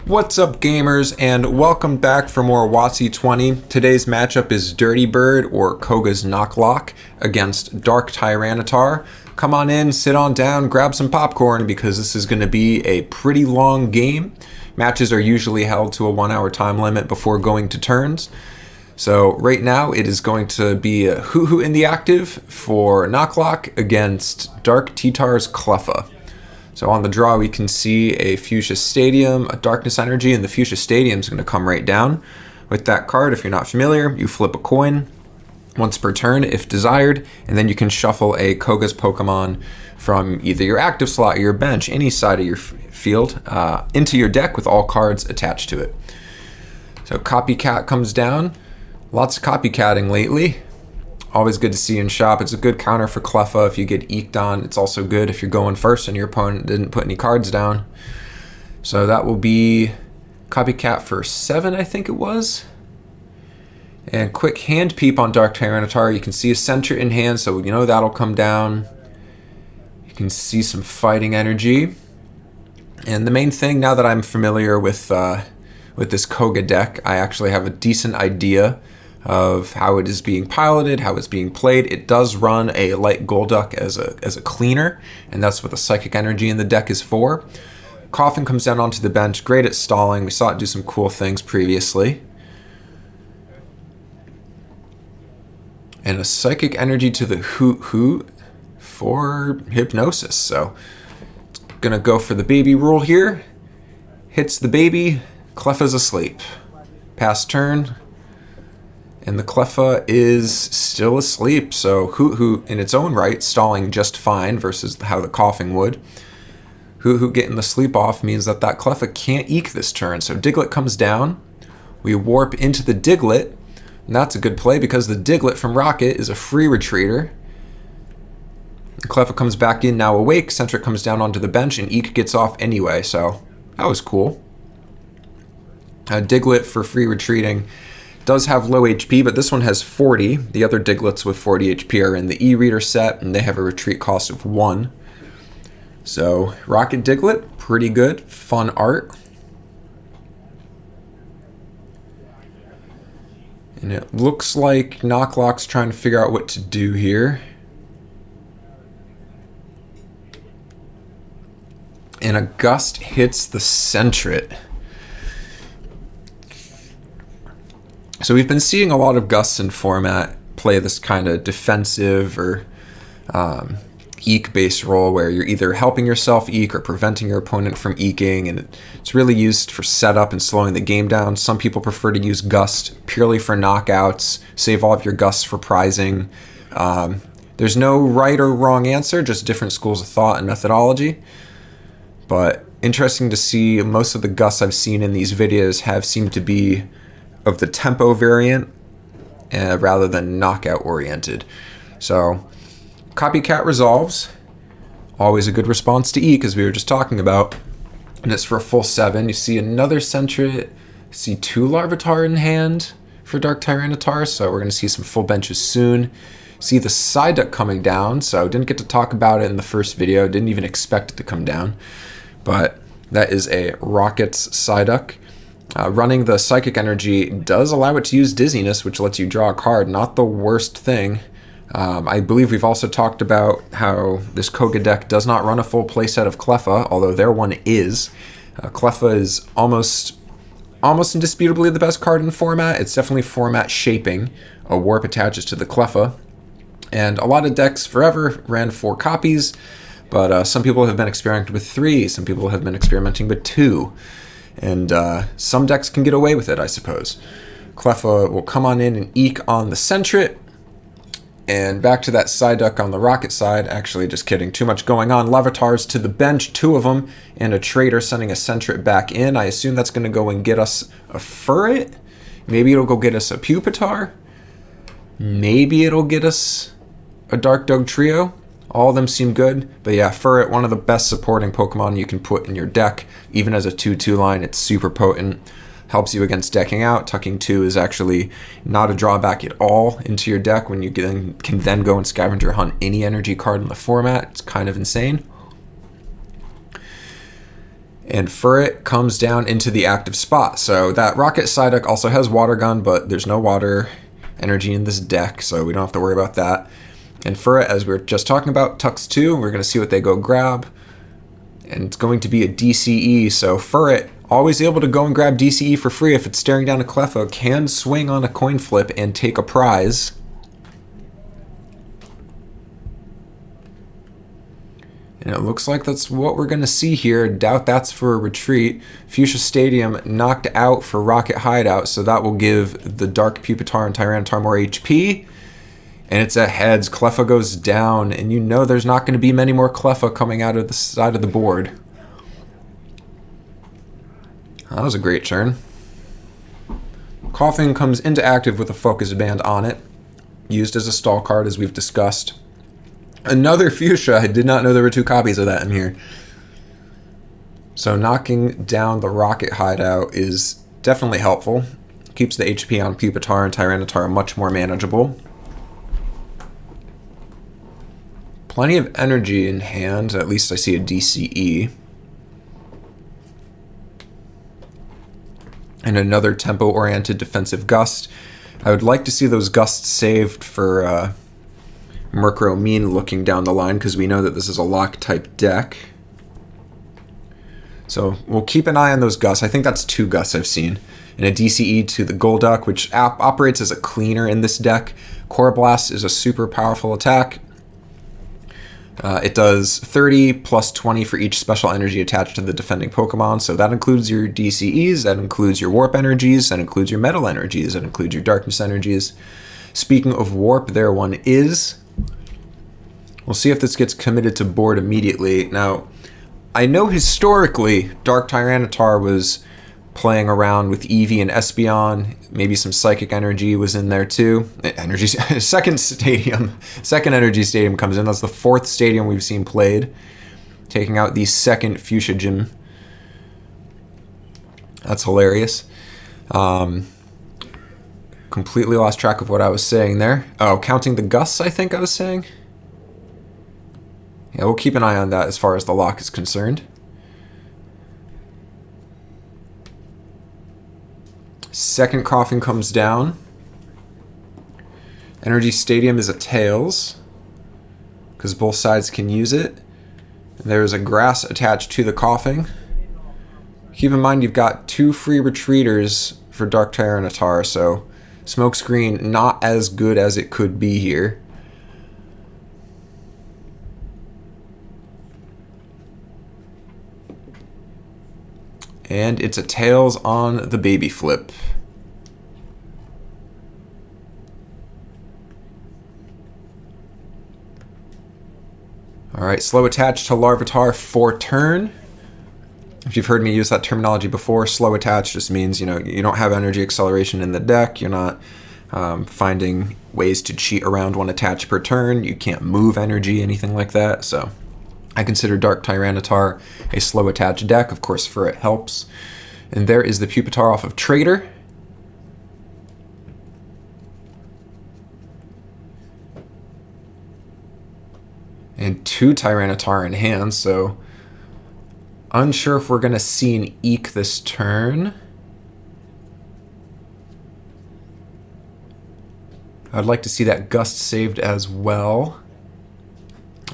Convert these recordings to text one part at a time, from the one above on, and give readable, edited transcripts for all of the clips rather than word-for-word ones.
What's up, gamers, and welcome back for more WotC-20. Today's matchup is Dirty Bird, or Koga's Knocklock, against Dark Tyranitar. Come on in, sit on down, grab some popcorn, because this is going to be a pretty long game. Matches are usually held to a 1-hour time limit before going to turns. So right now it is going to be a Hoo-Hoo in the active for Knocklock against Dark Titar's Cleffa. So on the draw, we can see a Fuchsia Stadium, a Darkness Energy, and the Fuchsia Stadium is going to come right down. With that card, if you're not familiar, you flip a coin once per turn if desired, and then you can shuffle a Koga's Pokemon from either your active slot or your bench, any side of your field, into your deck with all cards attached to it. So Copycat comes down. Lots of copycatting lately. Always good to see in shop. It's a good counter for Cleffa if you get eked on. It's also good if you're going first and your opponent didn't put any cards down. So that will be Copycat for 7, I think it was. And quick hand peep on Dark Tyranitar. You can see a Sentret in hand, so you know that'll come down. You can see some fighting energy. And the main thing, now that I'm familiar with this Koga deck, I actually have a decent idea of how it is being piloted, how it's being played. It does run a light Golduck as a cleaner, and that's what the Psychic Energy in the deck is for. Coffin comes down onto the bench, great at stalling. We saw it do some cool things previously. And a Psychic Energy to the Hoo-Hoo for Hypnosis. So it's gonna go for the baby rule here. Hits the baby, Cleffa's asleep. Pass turn. And the Cleffa is still asleep, so Hoo-Hoo in its own right, stalling just fine versus how the Coughing would. Hoo-Hoo getting the sleep off means that Cleffa can't eke this turn, so Diglett comes down. We warp into the Diglett, and that's a good play because the Diglett from Rocket is a free retreater. The Cleffa comes back in, now awake. Sentret comes down onto the bench, and Eek gets off anyway, so that was cool. Diglett for free retreating does have low HP, but this one has 40. The other Digletts with 40 HP are in the E-Reader set, and they have a retreat cost of 1. So, Rocket Diglett, pretty good. Fun art. And it looks like Knocklock's trying to figure out what to do here. And a Gust hits the Sentret. So we've been seeing a lot of Gusts in format play this kind of defensive or Eek-based role where you're either helping yourself Eek or preventing your opponent from Eeking, and it's really used for setup and slowing the game down. Some people prefer to use Gust purely for knockouts, save all of your Gusts for prizing. There's no right or wrong answer, just different schools of thought and methodology. But interesting to see, most of the Gusts I've seen in these videos have seemed to be of the tempo variant rather than knockout oriented. So Copycat resolves, always a good response to Eek as we were just talking about, and it's for a full 7. You see another Sentret, see 2 Larvitar in hand for Dark Tyranitar, so we're going to see some full benches soon. See the Psyduck coming down, so didn't get to talk about it in the first video, didn't even expect it to come down, but that is a Rocket's Psyduck. Running the Psychic Energy does allow it to use Dizziness, which lets you draw a card. Not the worst thing. I believe we've also talked about how this Koga deck does not run a full playset of Cleffa, although their one is. Cleffa is almost indisputably the best card in the format. It's definitely format shaping. A Warp attaches to the Cleffa. And a lot of decks forever ran 4 copies, but some people have been experimenting with 3. Some people have been experimenting with 2. And some decks can get away with it, I suppose. Cleffa will come on in and Eek on the Sentret. And back to that Psyduck on the Rocket side. Actually, just kidding. Too much going on. Larvitars to the bench, 2 of them. And a Trader sending a Sentret back in. I assume that's going to go and get us a Furret. Maybe it'll go get us a Pupitar. Maybe it'll get us a Dark Dog Trio. All of them seem good, but yeah, Furret, one of the best supporting Pokemon you can put in your deck. Even as a 2/2 line, it's super potent. Helps you against decking out. Tucking 2 is actually not a drawback at all into your deck when you can then go and scavenger hunt any energy card in the format. It's kind of insane. And Furret comes down into the active spot. So that Rocket Psyduck also has Water Gun, but there's no water energy in this deck, so we don't have to worry about that. And Furret, as we were just talking about, tucks 2. We're going to see what they go grab. And it's going to be a DCE, so Furret, always able to go and grab DCE for free if it's staring down a Cleffa, can swing on a coin flip and take a prize. And it looks like that's what we're going to see here. Doubt that's for a retreat. Fuchsia Stadium knocked out for Rocket Hideout, so that will give the Dark Pupitar and Tyranitar more HP. And it's a heads. Cleffa goes down, and you know there's not going to be many more Cleffa coming out of the side of the board. That was a great turn. Coughing comes into active with a Focus Band on it, used as a stall card as we've discussed. Another Fuchsia. I did not know there were 2 copies of that in here. So knocking down the Rocket Hideout is definitely helpful. Keeps the HP on Pupitar and Tyranitar much more manageable. Plenty of energy in hand. At least I see a DCE. And another tempo-oriented defensive gust. I would like to see those gusts saved for Murkrow looking down the line, because we know that this is a lock-type deck. So we'll keep an eye on those gusts. I think that's 2 gusts I've seen. And a DCE to the Golduck, which operates as a cleaner in this deck. Core Blast is a super powerful attack. It does 30 plus 20 for each special energy attached to the defending Pokemon. So that includes your DCEs, that includes your Warp energies, that includes your Metal energies, that includes your Darkness energies. Speaking of Warp, there one is. We'll see if this gets committed to board immediately. Now, I know historically Dark Tyranitar was playing around with Eevee and Espeon. Maybe some Psychic Energy was in there too. Second Energy Stadium comes in. That's the 4th stadium we've seen played. Taking out the 2nd Fuchsia Gym. That's hilarious. Completely lost track of what I was saying there. Oh, counting the gusts, I think I was saying. Yeah, we'll keep an eye on that as far as the lock is concerned. Second Coughing comes down. Energy Stadium is a Tails, because both sides can use it. And there's a Grass attached to the Coughing. Keep in mind you've got 2 free retreaters for Dark Tyranitar, so Smokescreen not as good as it could be here. And it's a Tails on the baby flip. Alright, slow attach to Larvitar for turn. If you've heard me use that terminology before, slow attach just means, you don't have energy acceleration in the deck. You're not finding ways to cheat around 1 attach per turn. You can't move energy, anything like that. So I consider Dark Tyranitar a slow attach deck. Of course, Furret helps. And there is the Pupitar off of Trader. And 2 Tyranitar in hand, so unsure if we're going to see an Eek this turn. I'd like to see that Gust saved as well.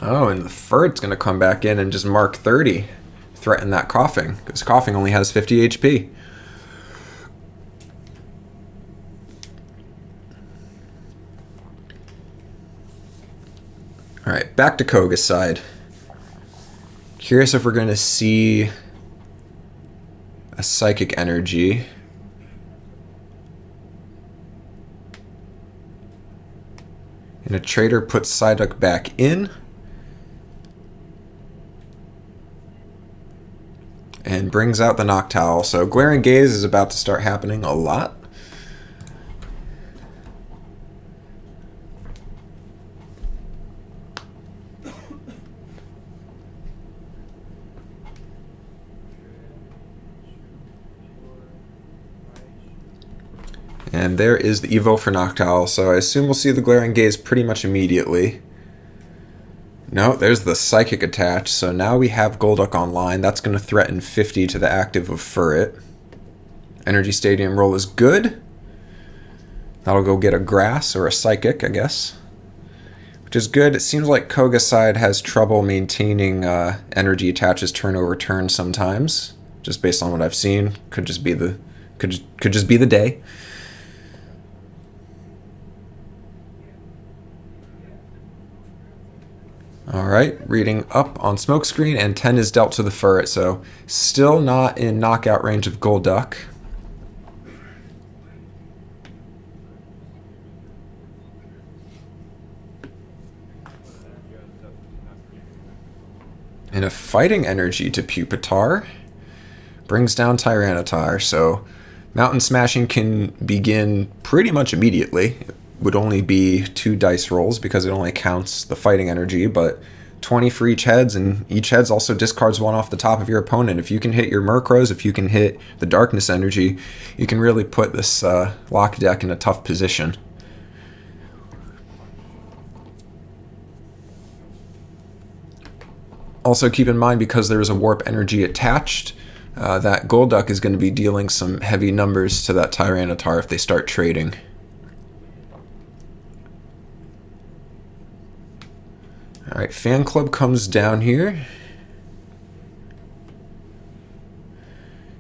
Oh, and the Furret's going to come back in and just mark 30. Threaten that Coughing, because Coughing only has 50 HP. Alright, back to Koga's side. Curious if we're going to see a Psychic Energy. And a Trader puts Psyduck back in. And brings out the Noctowl. So Glaring Gaze is about to start happening a lot. And there is the Evo for Noctowl, so I assume we'll see the Glaring Gaze pretty much immediately. No, there's the Psychic attach, so now we have Golduck online. That's going to threaten 50 to the active of Furret. Energy Stadium roll is good. That'll go get a Grass or a Psychic, I guess. Which is good. It seems like Koga's side has trouble maintaining energy attaches turn over turn sometimes, just based on what I've seen. Could just be the day. Alright, reading up on Smokescreen, and 10 is dealt to the Furret, so still not in knockout range of Golduck. And a Fighting Energy to Pupitar brings down Tyranitar, so Mountain Smashing can begin pretty much immediately. It would only be 2 dice rolls because it only counts the Fighting Energy, but 20 for each heads, and each heads also discards 1 off the top of your opponent. If you can hit your Murkrows, if you can hit the Darkness Energy, you can really put this lock deck in a tough position. Also keep in mind, because there is a Warp Energy attached, that Golduck is going to be dealing some heavy numbers to that Tyranitar if they start trading. Alright, Fan Club comes down here.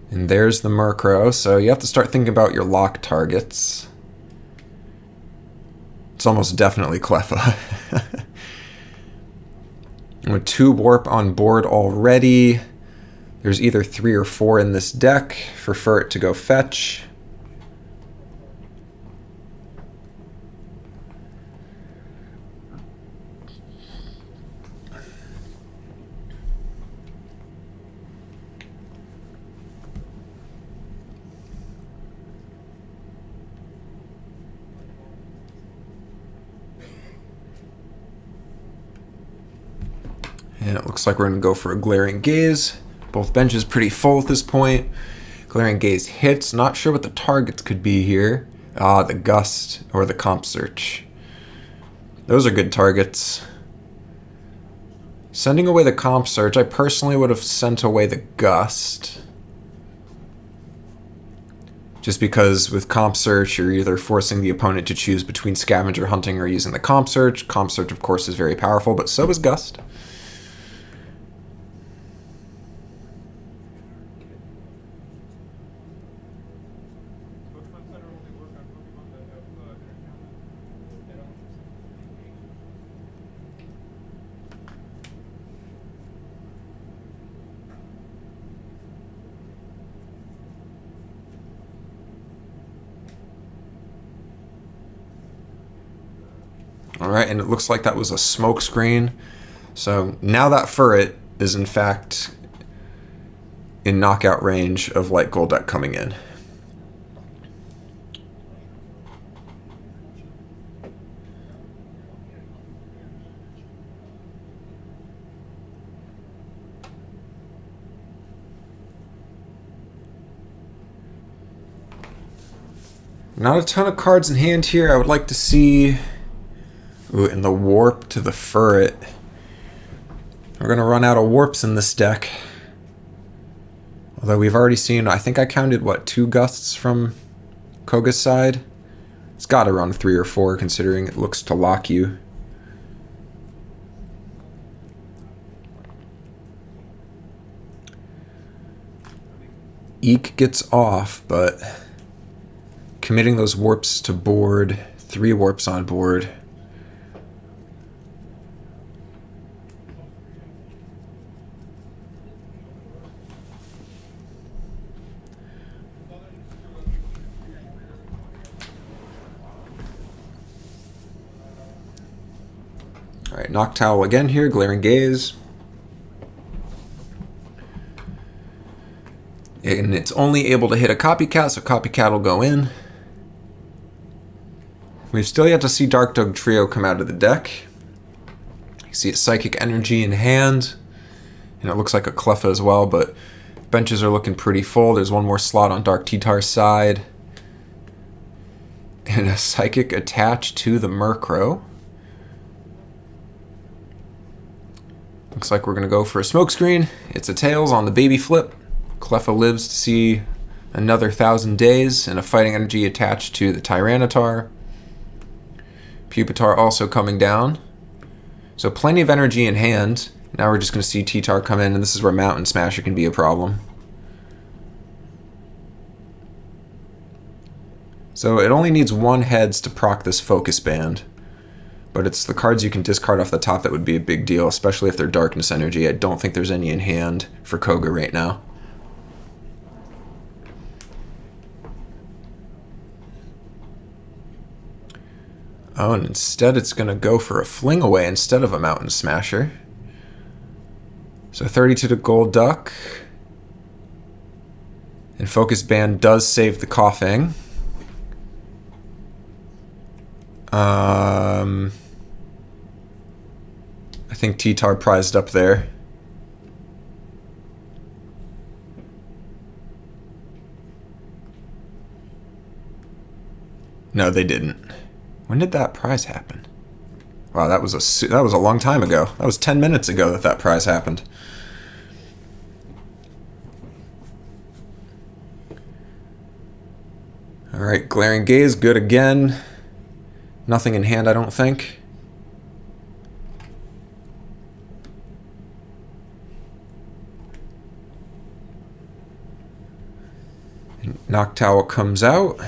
And there's the Murkrow, so you have to start thinking about your lock targets. It's almost definitely Cleffa. With 2 Warp on board already, there's either 3 or 4 in this deck for Furret to go fetch. And it looks like we're going to go for a Glaring Gaze. Both benches pretty full at this point. Glaring Gaze hits. Not sure what the targets could be here. The Gust or the Comp Search. Those are good targets. Sending away the Comp Search, I personally would have sent away the Gust. Just because with Comp Search, you're either forcing the opponent to choose between Scavenger Hunting or using the Comp Search. Comp Search, of course, is very powerful, but so is Gust. Alright, and it looks like that was a Smokescreen. So now that Furret is in fact in knockout range of Light Golduck coming in. Not a ton of cards in hand here. I would like to see... Ooh, and the Warp to the Furret. We're going to run out of Warps in this deck. Although we've already seen, I think I counted, what, 2 Gusts from Koga's side? It's got to run 3 or 4, considering it looks to lock you. Eek gets off, but committing those Warps to board, 3 Warps on board. Alright, Noctowl again here, Glaring Gaze. And it's only able to hit a Copycat, so Copycat will go in. We've still yet to see Dark Dog Trio come out of the deck. You see a Psychic Energy in hand. And it looks like a Cleffa as well, but benches are looking pretty full. There's 1 more slot on Dark T-Tar's side. And a Psychic attached to the Murkrow. Looks like we're going to go for a smokescreen. It's a tails on the baby flip. Cleffa lives to see another 1,000 days, and a fighting energy attached to the Tyranitar. Pupitar also coming down. So plenty of energy in hand. Now we're just going to see T-Tar come in, and this is where Mountain Smasher can be a problem. So it only needs 1 heads to proc this Focus Band. But it's the cards you can discard off the top that would be a big deal, especially if they're Darkness Energy. I don't think there's any in hand for Koga right now. Oh, and instead it's going to go for a Fling Away instead of a Mountain Smasher. So 32 to Golduck. And Focus Band does save the Coughing. I think T-Tar prized up there. No, they didn't. When did that prize happen? Wow, that was a long time ago. That was 10 minutes ago that prize happened. All right, Glaring Gaze, good again. Nothing in hand, I don't think. Noctowl comes out.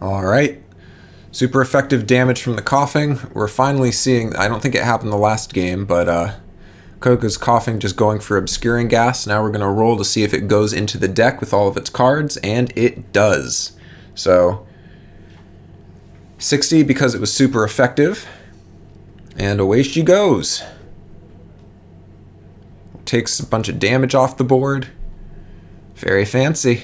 Alright. Super effective damage from the Coughing. We're finally seeing, I don't think it happened the last game, but Koga's Coughing just going for Obscuring Gas. Now we're going to roll to see if it goes into the deck with all of its cards, and it does. So, 60 because it was super effective. And away she goes. Takes a bunch of damage off the board. Very fancy.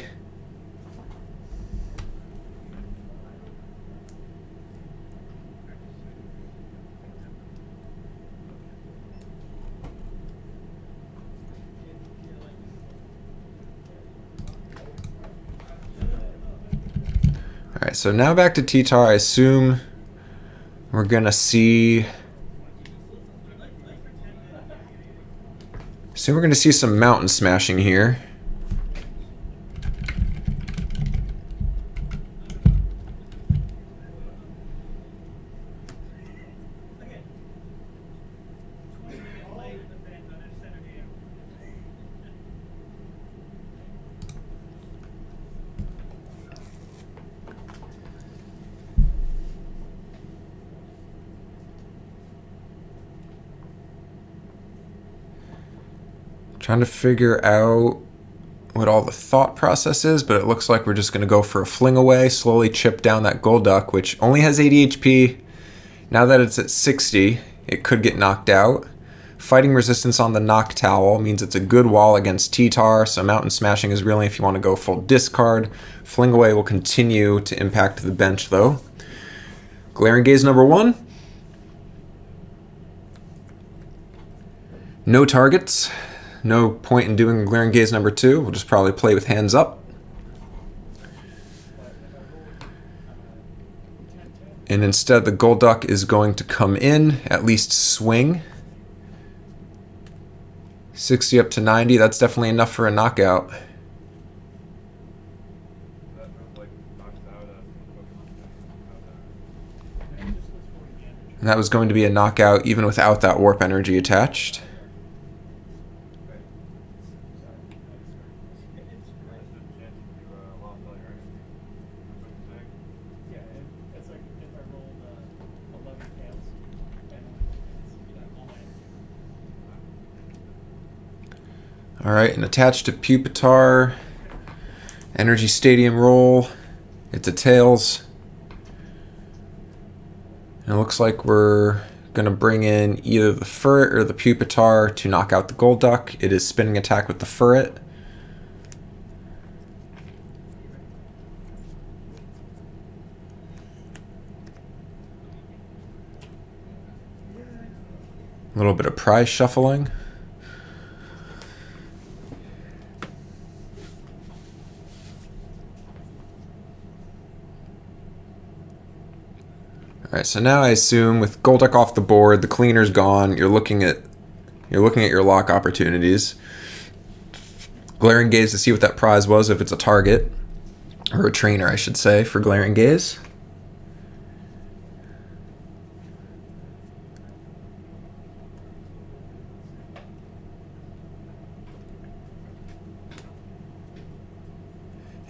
Alright, so now back to T-Tar. I assume we're gonna see some Mountain Smashing here. Trying to figure out what all the thought process is, but it looks like we're just going to go for a Fling Away, slowly chip down that Golduck, which only has 80 HP. Now that it's at 60, it could get knocked out. Fighting resistance on the Noctowl means it's a good wall against T-Tar, so Mountain Smashing is really if you want to go full discard. Fling Away will continue to impact the bench, though. Glaring Gaze number 1. No targets. No point in doing Glaring Gaze number 2. We'll just probably play with hands up. And instead the Golduck is going to come in, at least swing. 60 up to 90, that's definitely enough for a knockout. And that was going to be a knockout even without that Warp Energy attached. Alright, and attached to Pupitar, Energy Stadium roll. It's a tails. And it looks like we're going to bring in either the Furret or the Pupitar to knock out the Golduck. It is spinning attack with the Furret. A little bit of prize shuffling. Alright, so now I assume with Golduck off the board, the cleaner's gone, you're looking at your lock opportunities. Glaring Gaze to see what that prize was, if it's a target. Or a trainer, I should say, for Glaring Gaze.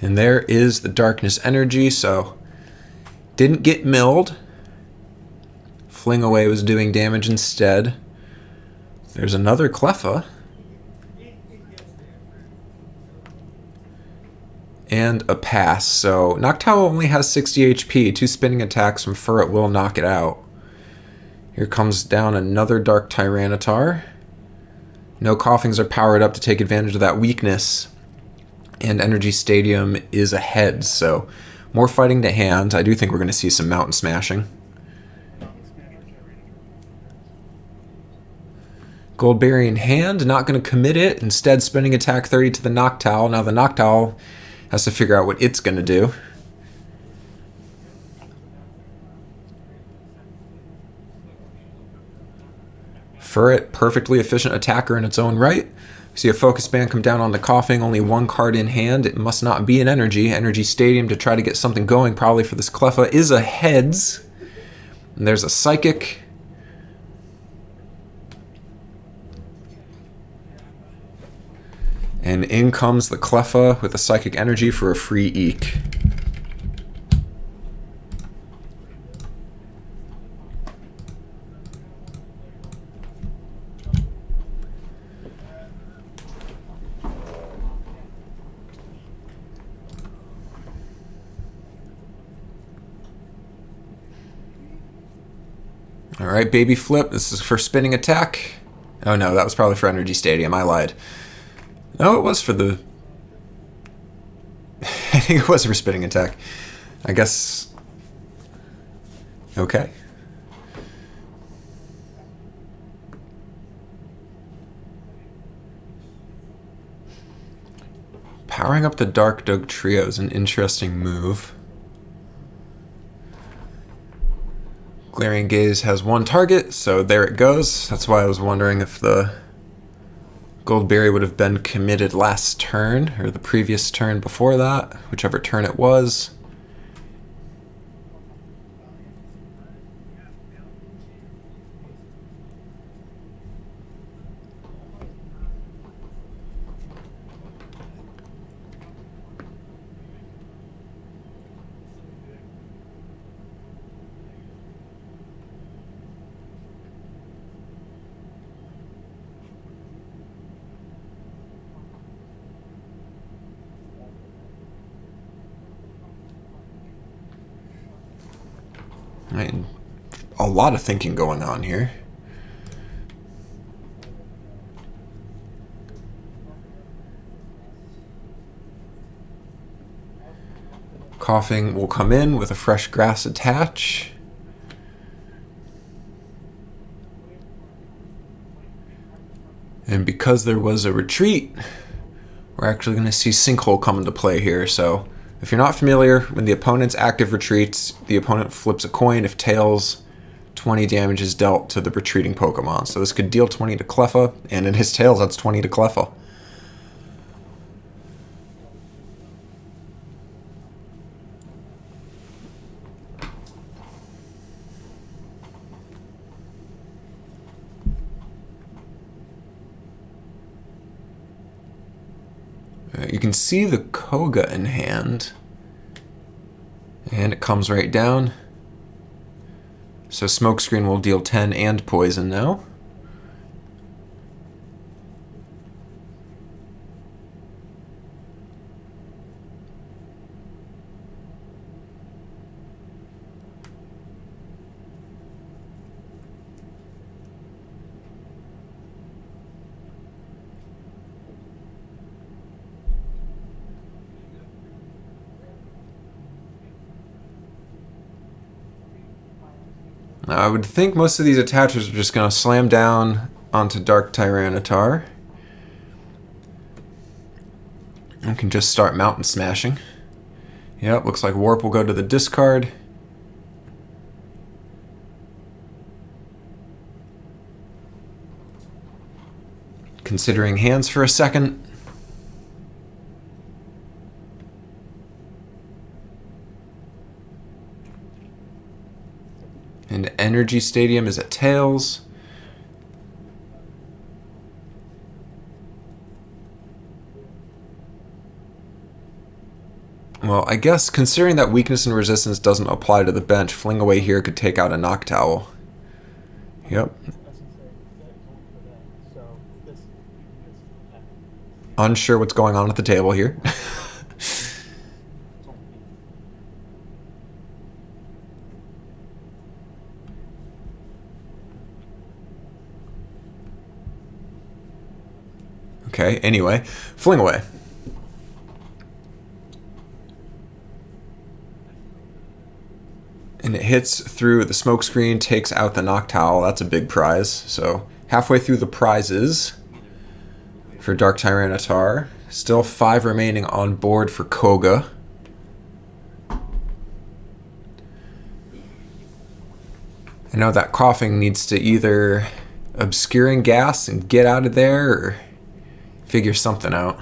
And there is the Darkness Energy, so didn't get milled. Fling Away was doing damage instead. There's another Cleffa. And a pass, so Noctowl only has 60 HP. 2 spinning attacks from Furret will knock it out. Here comes down another Dark Tyranitar. No Coughings are powered up to take advantage of that weakness. And Energy Stadium is ahead, so more fighting to hand. I do think we're going to see some Mountain Smashing. Goldberry in hand, not going to commit it. Instead, spinning attack 30 to the Noctowl. Now the Noctowl has to figure out what it's going to do. Furret, perfectly efficient attacker in its own right. We see a Focus Band come down on the Coughing, only 1 card in hand. It must not be an Energy. Energy Stadium to try to get something going, probably for this Cleffa, is a Heads. And there's a Psychic. And in comes the Cleffa with a Psychic Energy for a free Eek. Alright, Baby Flip. This is for spinning attack. Oh no, that was probably for Energy Stadium. I lied. No, it was for the... I think it was for spinning attack. I guess... Okay. Powering up the Dark Doug Trio is an interesting move. Glaring Gaze has 1 target, so there it goes. That's why I was wondering if the Goldberry would have been committed last turn, or the previous turn before that, whichever turn it was. Right. A lot of thinking going on here. Coughing will come in with a fresh grass attach. And because there was a retreat, we're actually going to see Sinkhole come into play here. So if you're not familiar, when the opponent's active retreats, the opponent flips a coin. If tails, 20 damage is dealt to the retreating Pokemon. So this could deal 20 to Cleffa, and in his tails, that's 20 to Cleffa. You can see the Koga in hand, and it comes right down. So Smokescreen will deal 10 and poison now. I would think most of these attachers are just going to slam down onto Dark Tyranitar. We can just start Mountain Smashing. Yep, looks like Warp will go to the discard. considering hands for a second. And Energy Stadium is at tails. Well, I guess considering that weakness and resistance doesn't apply to the bench, Fling Away here could take out a Noctowl. Yep. Unsure what's going on at the table here. Okay, anyway, Fling Away. And it hits through the smokescreen, takes out the Noctowl. That's a big prize. So halfway through the prizes for Dark Tyranitar. Still 5 remaining on board for Koga. I know that coughing needs to either obscuring gas and get out of there or figure something out.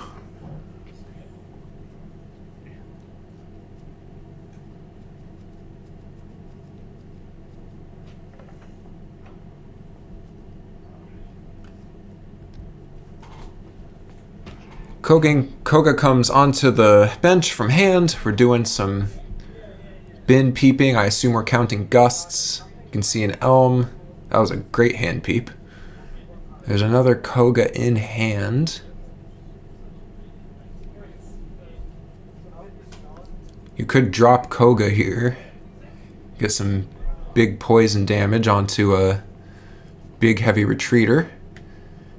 Koga comes onto the bench from hand. We're doing some bin peeping. I assume we're counting gusts. You can see an Elm. That was a great hand peep. There's another Koga in hand. You could drop Koga here. Get some big poison damage onto a big heavy retreater.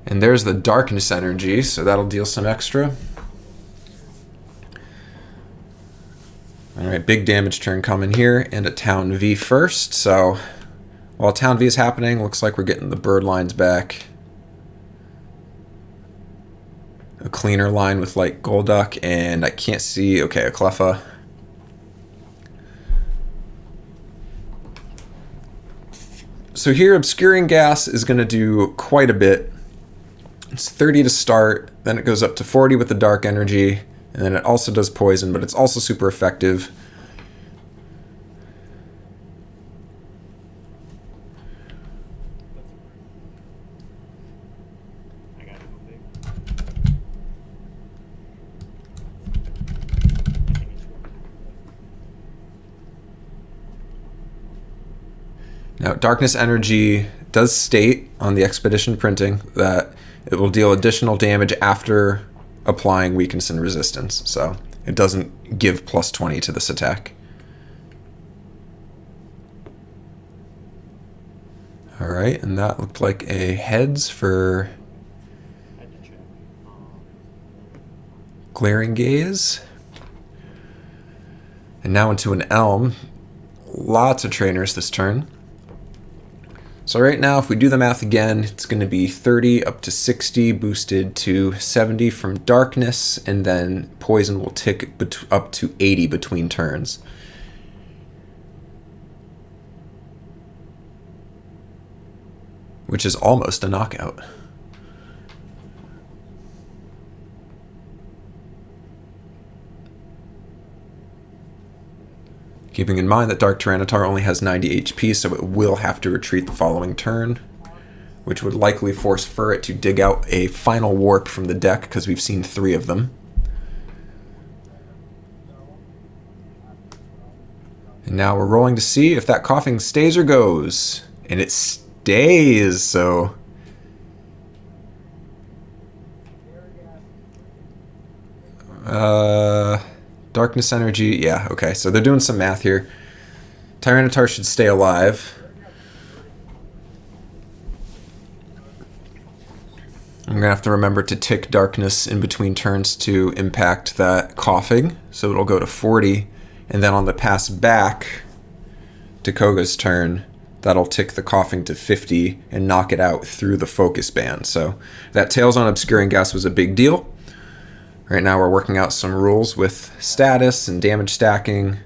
And there's the Darkness Energy, so that'll deal some extra. Alright, big damage turn coming here, and a Town V first. So, while Town V is happening, looks like we're getting the bird lines back. A cleaner line with like Golduck, and I can't see, okay, a Cleffa. So here, Obscuring Gas is going to do quite a bit. It's 30 to start, then it goes up to 40 with the Dark Energy, and then it also does poison, but it's also super effective. Now, Darkness Energy does state on the Expedition printing that it will deal additional damage after applying weakness and resistance, so it doesn't give plus 20 to this attack. Alright, and that looked like a heads for Glaring Gaze. And now into an Elm. Lots of trainers this turn. So right now, if we do the math again, it's going to be 30 up to 60, boosted to 70 from Darkness, and then Poison will tick up to 80 between turns. Which is almost a knockout. Keeping in mind that Dark Tyranitar only has 90 HP, so it will have to retreat the following turn, which would likely force Furret to dig out a final warp from the deck, because we've seen 3 of them. And now we're rolling to see if that coughing stays or goes. And it stays, so... Darkness Energy, yeah, okay, so they're doing some math here. Tyranitar should stay alive. I'm going to have to remember to tick Darkness in between turns to impact that coughing, so it'll go to 40, and then on the pass back to Koga's turn, that'll tick the coughing to 50 and knock it out through the focus band. So that Tails on Obscuring Gas was a big deal. Right now we're working out some rules with status and damage stacking.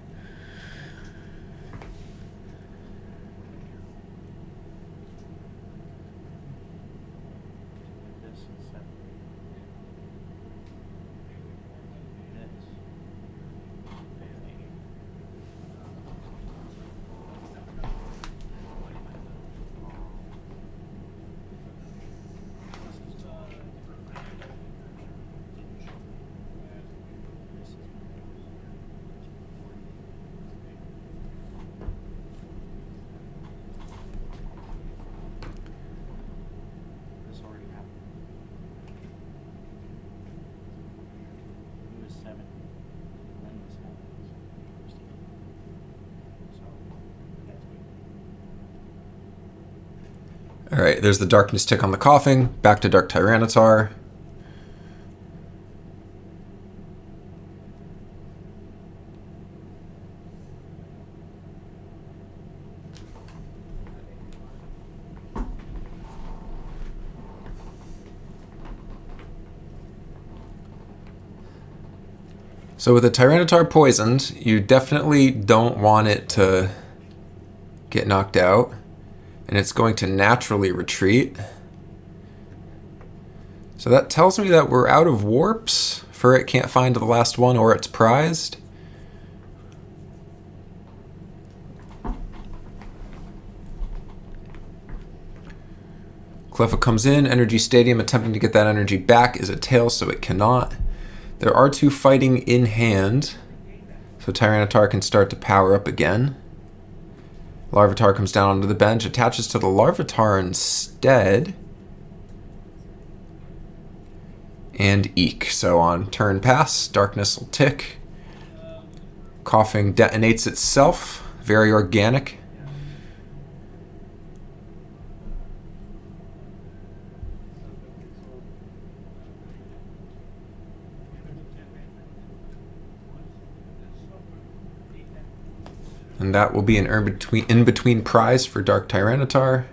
Alright, there's the darkness tick on the Coughing. Back to Dark Tyranitar. So with a Tyranitar poisoned, you definitely don't want it to get knocked out, and it's going to naturally retreat. So that tells me that we're out of warps, for it can't find the last one or it's prized. Cleffa comes in, Energy Stadium, attempting to get that energy back is a tail, so it cannot. There are two fighting in hand, so Tyranitar can start to power up again. Larvitar comes down onto the bench, attaches to the Larvitar instead. And Eek. So on turn pass, Darkness will tick. Coughing detonates itself. Very organic. And that will be an in-between prize for Dark Tyranitar.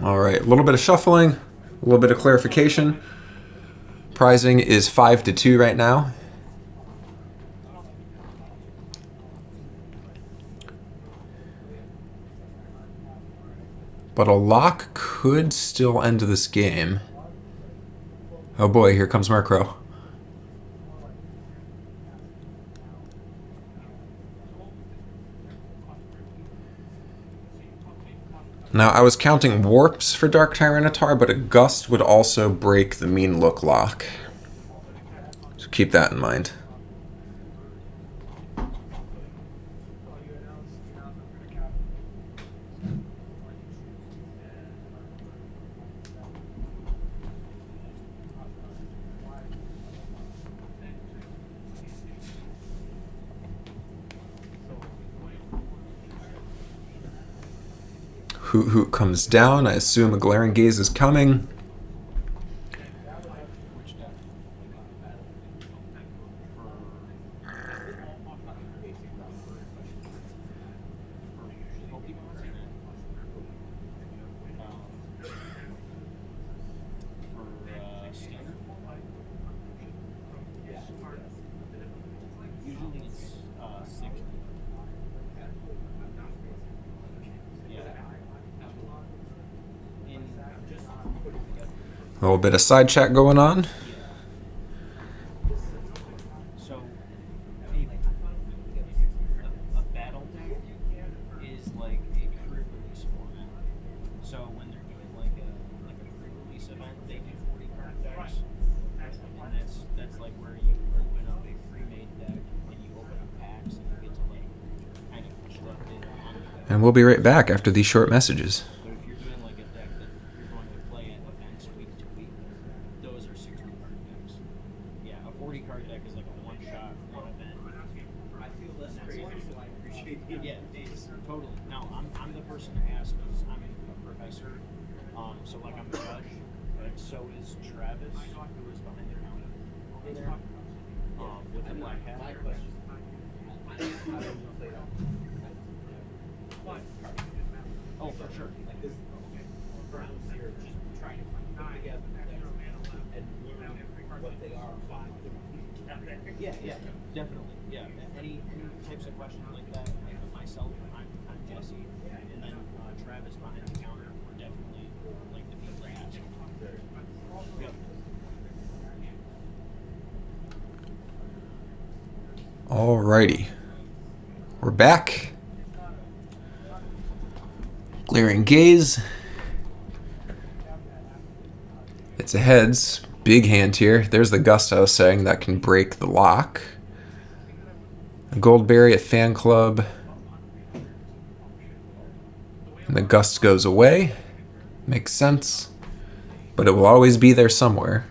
All right, a little bit of shuffling, a little bit of clarification. Prizing is 5-2 right now. But a lock could still end this game. Oh boy, here comes Murkrow. Now, I was counting warps for Dark Tyranitar, but a gust would also break the mean look lock. So keep that in mind. Hoot Hoot comes down. I assume a Glaring Gaze is coming. A little bit of side chat going on. So, a battle deck is like a career release format. So when they're doing like a career release event, they do 40 card decks, and that's like where you open up a pre-made deck and you open up packs and you get to like kind of construct it on the deck. And we'll be right back after these short messages. But if you're doing like a deck that you're going to play at events week to week, those are 60 card decks. Yeah, a 40 card deck is like a one shot, one event. I feel less crazy, so I appreciate it. Yeah, it's totally. Now, I'm the person to ask because I'm a professor. So like I'm the judge, and so is Travis, who is behind the counter over there, with the black hat. My question. Oh, for sure. Like this, Browns here just trying to put together and learn what they are. Yeah, yeah, definitely. Yeah, any types of questions like that, like myself, I'm Jesse, and then Travis behind the counter. We're definitely like the people to ask. Yep. Alrighty. We're back. Glaring Gaze. It's a heads. Big hand here. There's the Gust I was saying that can break the lock. A Goldberry at Fan Club. And the Gust goes away. Makes sense. But it will always be there somewhere.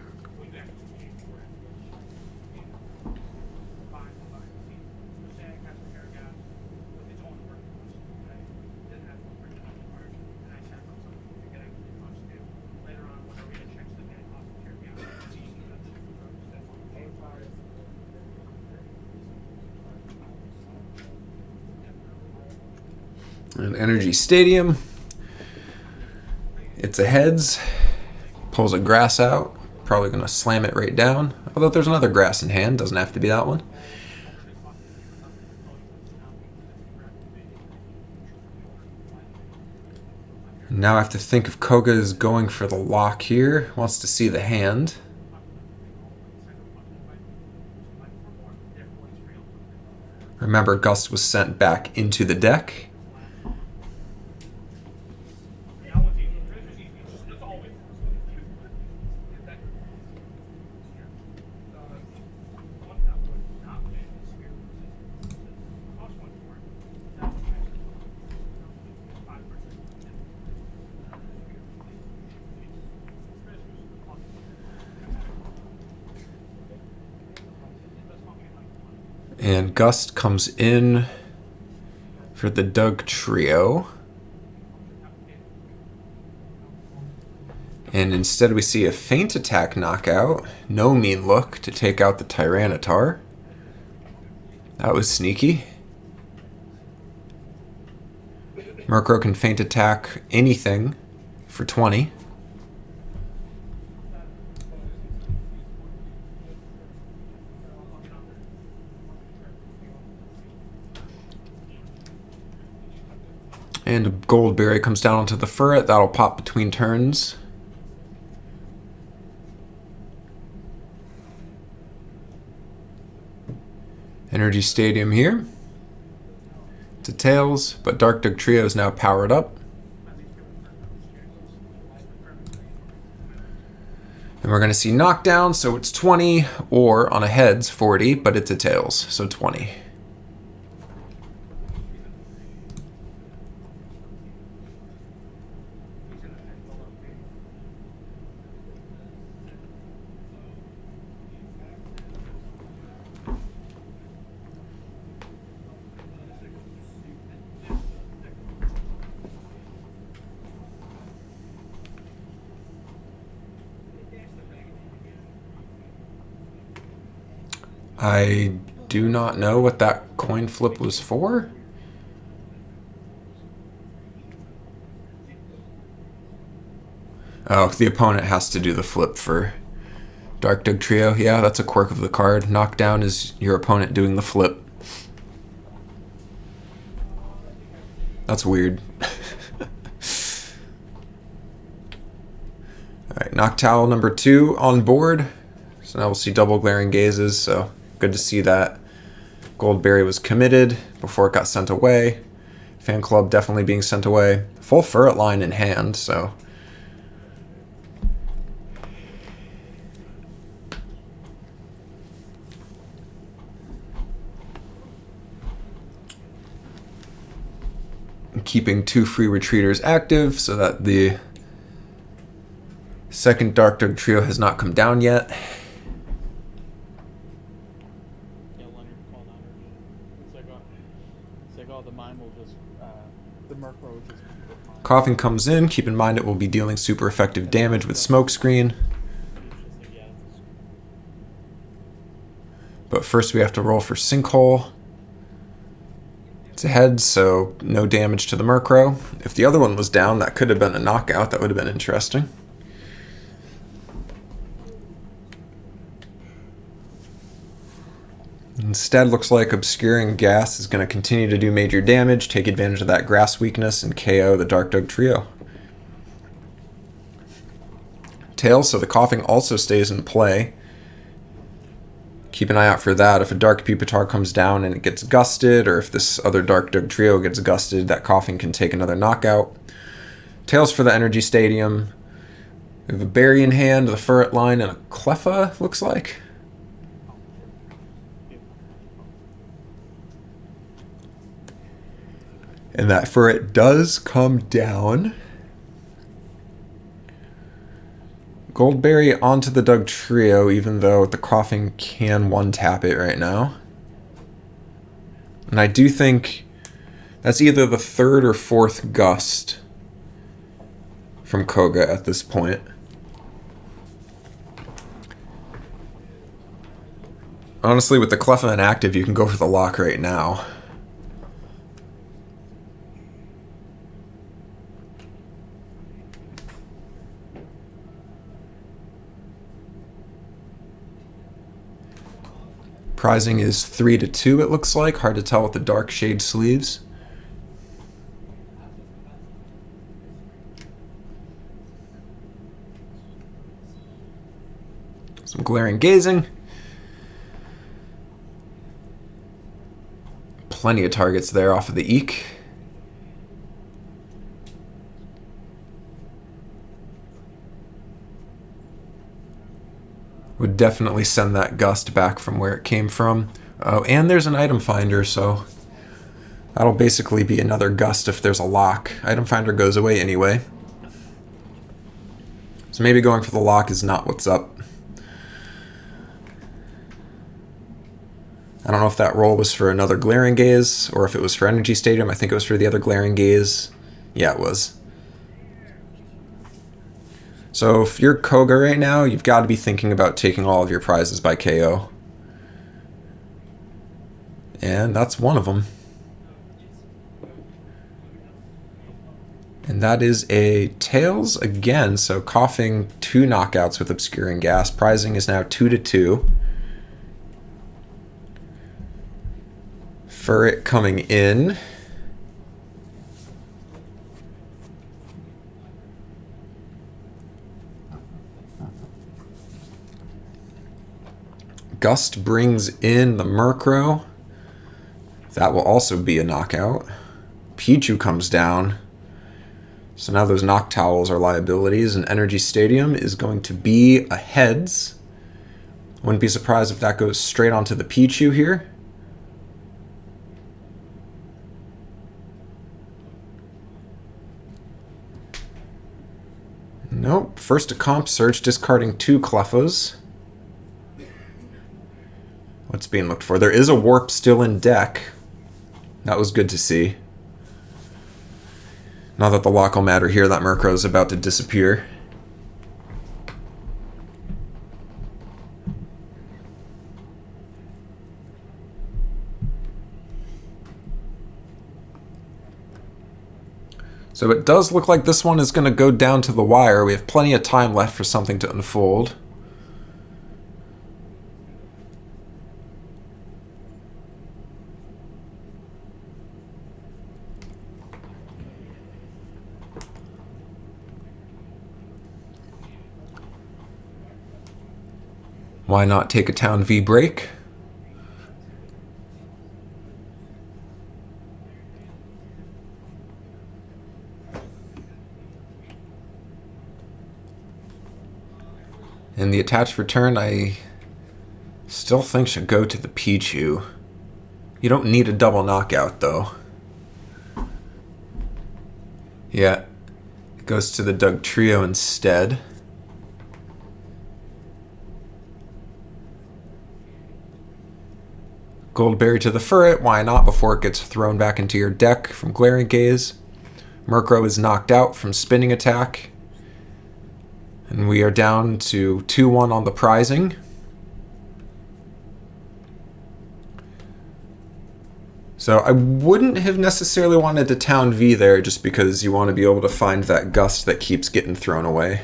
An Energy Stadium. It's a heads. Pulls a grass out. Probably going to slam it right down. Although there's another grass in hand. Doesn't have to be that one. Now I have to think if Koga is going for the lock here. Wants to see the hand. Remember, Gust was sent back into the deck. And Gust comes in for the Doug Trio. And instead we see a Feint Attack knockout. No mean look to take out the Tyranitar. That was sneaky. Murkrow can Feint Attack anything for 20. And a Goldberry comes down onto the Furret. That'll pop between turns. Energy Stadium here. It's a Tails, but Dark Doug Trio is now powered up. And we're going to see Knockdown, so it's 20, or on a Heads, 40, but it's a Tails, so 20. I do not know what that coin flip was for. Oh, the opponent has to do the flip for Dark Doug Trio. Yeah, that's a quirk of the card. Knockdown is your opponent doing the flip. That's weird. Alright, Noctowl number 2 on board. So now we'll see double glaring gazes, so good to see that Goldberry was committed before it got sent away. Fan Club definitely being sent away. Full Furret line in hand, so. Keeping 2 free retreaters active so that the second Dark Doug Trio has not come down yet. Coughing comes in. Keep in mind it will be dealing super effective damage with Smokescreen. But first we have to roll for Sinkhole. It's a head, so no damage to the Murkrow. If the other one was down, that could have been a knockout. That would have been interesting. Instead, looks like Obscuring Gas is going to continue to do major damage, take advantage of that grass weakness, and KO the Dark Doug Trio. Tails, so the Coughing also stays in play. Keep an eye out for that. If a Dark Pupitar comes down and it gets gusted, or if this other Dark Doug Trio gets gusted, that Coughing can take another knockout. Tails for the Energy Stadium. We have a berry in hand, the ferret line, and a Cleffa, looks like. And that ferret does come down. Goldberry onto the Dug Trio, even though the Coughing can one-tap it right now. And I do think that's either the third or fourth Gust from Koga at this point. Honestly, with the Cleffa inactive, you can go for the lock right now. Prizing is 3-2, it looks like. Hard to tell with the dark shade sleeves. Some glaring gazing. Plenty of targets there off of the Eek. Would definitely send that Gust back from where it came from. Oh, and there's an item finder, so that'll basically be another Gust if there's a lock. Item finder goes away anyway. So maybe going for the lock is not what's up. I don't know if that roll was for another Glaring Gaze or if it was for Energy Stadium. I think it was for the other Glaring Gaze. Yeah, it was. So if you're Koga right now, you've got to be thinking about taking all of your prizes by KO. And that's one of them. And that is a Tails again, so Coughing 2 knockouts with Obscuring Gas. Prizing is now 2-2. Ferret coming in. Gust brings in the Murkrow. That will also be a knockout. Pichu comes down. So now those Knock Towels are liabilities, and Energy Stadium is going to be a heads. Wouldn't be surprised if that goes straight onto the Pichu here. Nope. First a Comp Search, discarding 2 Cleffas. What's being looked for? There is a Warp still in deck. That was good to see. Not that the lock will matter here, that Murkrow is about to disappear. So it does look like this one is going to go down to the wire. We have plenty of time left for something to unfold. Why not take a Town V break? And the attached return, I still think should go to the Pichu. You don't need a double knockout, though. Yeah, it goes to the Dug Trio instead. Goldberry to the Ferret, why not, before it gets thrown back into your deck from Glaring Gaze. Murkrow is knocked out from Spinning Attack. And we are down to 2-1 on the prizing. So I wouldn't have necessarily wanted to Town V there just because you want to be able to find that Gust that keeps getting thrown away.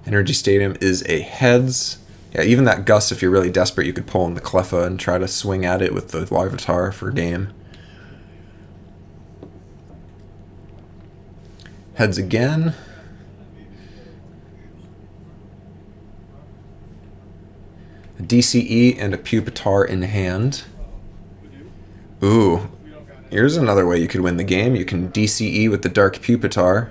Energy Stadium is a heads. Yeah, even that Gust, if you're really desperate, you could pull in the Cleffa and try to swing at it with the Larvitar for game. Heads again. A DCE and a Pupitar in hand. Ooh. Here's another way you could win the game. You can DCE with the Dark Pupitar,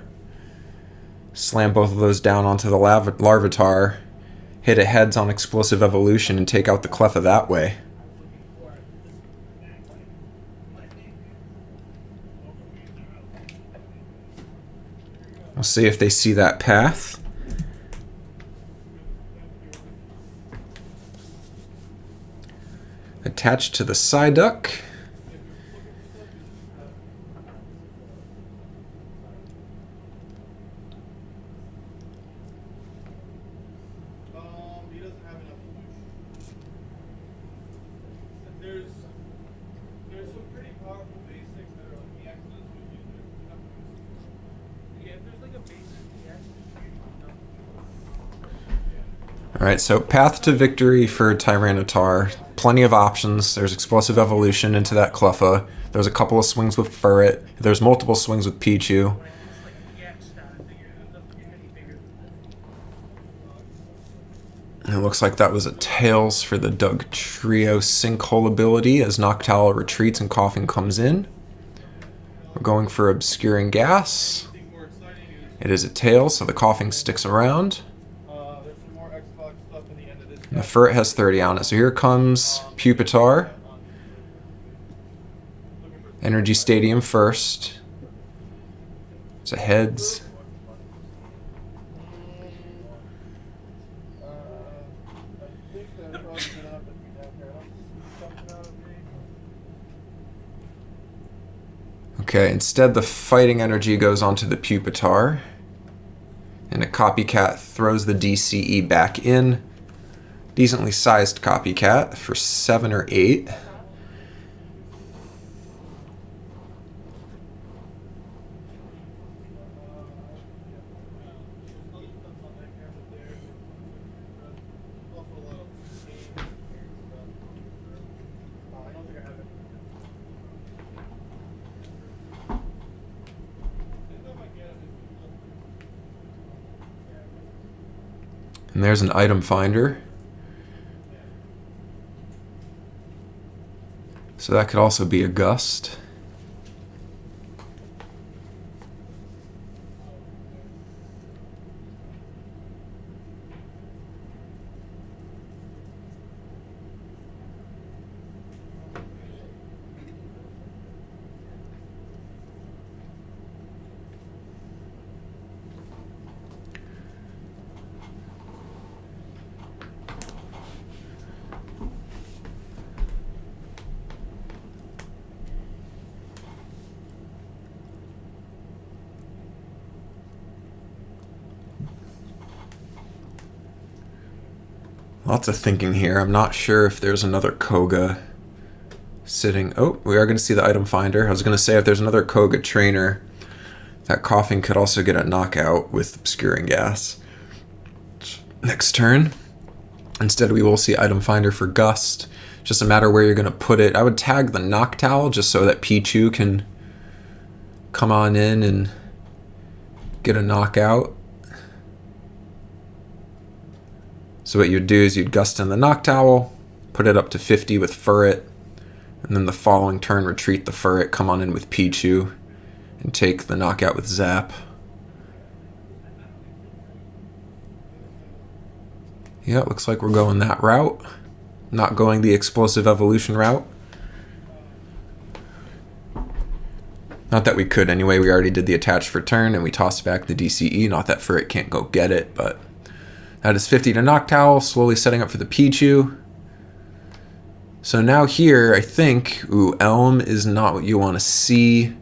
slam both of those down onto the Larvitar, hit it heads on Explosive Evolution, and take out the Cleffa that way. We'll see if they see that path. Attached to the Psyduck. He doesn't have enough evolution. There's some pretty powerful basics that are like EXs with you. Yeah, if there's like a basic EX, Alright, so path to victory for Tyranitar. Plenty of options. There's Explosive Evolution into that Cleffa. There's a couple of swings with Furret. There's multiple swings with Pichu. And it looks like that was a Tails for the Dugtrio Sinkhole ability as Noctowl retreats and Coughing comes in. We're going for Obscuring Gas. It is a Tails, so the Coughing sticks around. there's some more Xbox stuff in the end of this. And the Furret has 30 on it. So here comes Pupitar. Energy Stadium first. It's a heads. I think that's probably good enough if we have here. I don't see something out of me. Okay, instead the Fighting Energy goes onto the Pupitar. And a Copycat throws the DCE back in. Decently sized Copycat for 7 or 8. And there's an item finder. So that could also be a Gust. Lots of thinking here. I'm not sure if there's another Koga sitting. Oh, we are going to see the item finder. I was going to say if there's another Koga trainer, that Coughing could also get a knockout with Obscuring Gas. Next turn. Instead, we will see item finder for Gust. Just a matter where you're going to put it. I would tag the Noctowl just so that Pichu can come on in and get a knockout. So what you'd do is you'd Gust in the Noctowl, put it up to 50 with Furret, and then the following turn retreat the Furret, come on in with Pichu, and take the knockout with Zap. Yeah, it looks like we're going that route. Not going the Explosive Evolution route. Not that we could anyway, we already did the attach for turn, and we tossed back the DCE, not that Furret can't go get it, but... That is 50 to Noctowl, slowly setting up for the Pichu. So now here, I think, ooh, Elm is not what you want to see.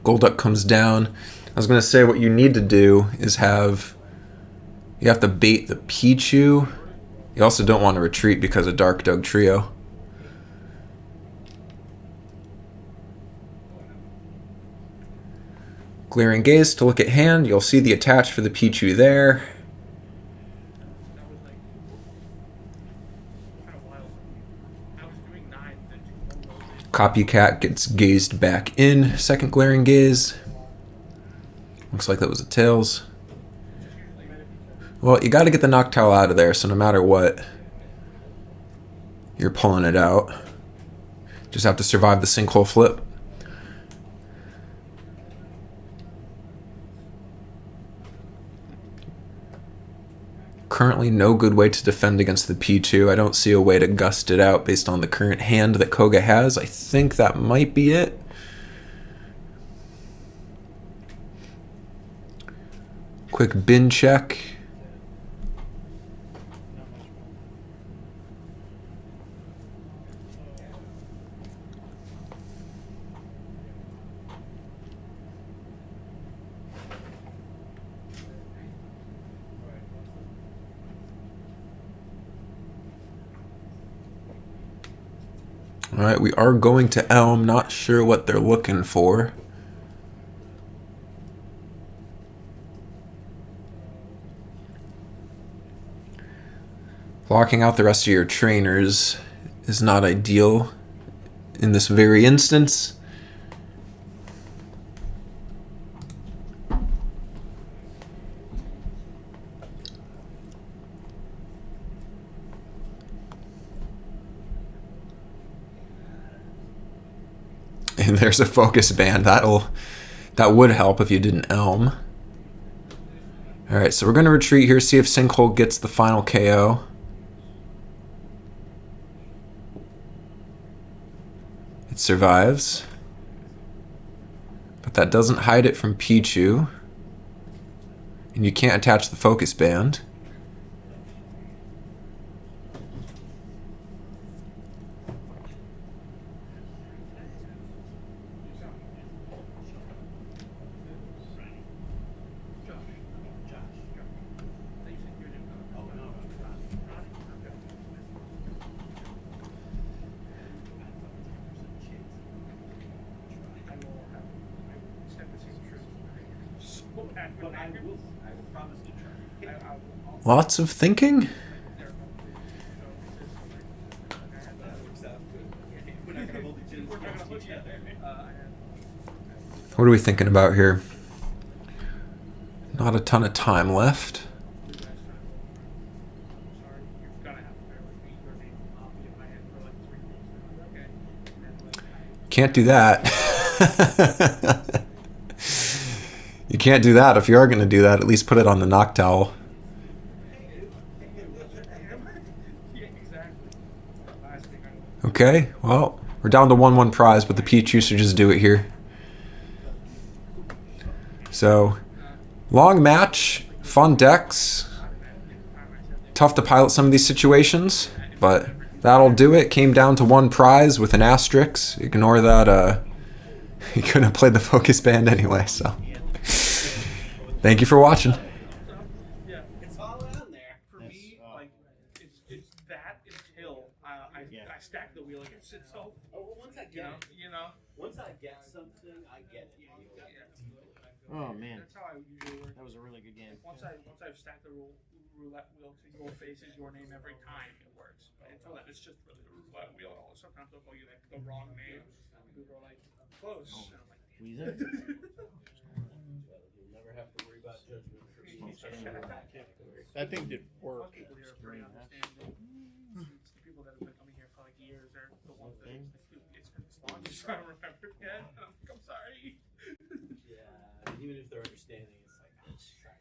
Golduck comes down. I was going to say what you need to do is you have to bait the Pichu. You also don't want to retreat because of Dark Dugtrio. Glaring Gaze to look at hand. You'll see the attach for the Pichu there. Copycat gets gazed back in. Second Glaring Gaze. Looks like that was a Tails. Well, you got to get the Noctowl out of there, so no matter what, you're pulling it out. Just have to survive the Sinkhole flip. currently no good way to defend against the P2. I don't see a way to gust it out based on the current hand that Koga has. I think that might be it. Quick bin check. All right, we are going to Elm. Not sure what they're looking for. Locking out the rest of your trainers is not ideal in this very instance. And there's a focus band. That would help if you didn't Elm. Alright, so we're going to retreat here, see if Sinkhole gets the final KO. It survives. But that doesn't hide it from Pichu. And you can't attach the focus band. But I will promise to try. Lots of thinking? What are we thinking about here? Not a ton of time left. Can't do that. You can't do that. If you are going to do that, at least put it on the Noctowl. Okay, well, we're down to 1-1 prize, but the Pichu should just do it here. So, long match, fun decks. Tough to pilot some of these situations, but that'll do it. Came down to 1 prize with an asterisk. Ignore that, he couldn't have played the focus band anyway, so. Thank you for watching. Yeah, it's all out there. For me, like it's that until I stack the wheel against itself. Oh, well, once I get it, You know. once I get something, I get it. Oh man, That's how I usually work. that was a really good game. Once I've stacked the roulette wheel to your face is your name every time, it works. But until then, it's just really the roulette wheel. Sometimes they'll call you like the wrong name. People are like close. And I'm like, Weezer? You'll never have to worry about judgment for me. That thing did work. most people here are pretty understanding. It's the people that have been coming here for like years. They're the ones that it's been this long. Just trying to remember it yet. And I'm like, I'm sorry. Yeah, even if they're understanding, it's like,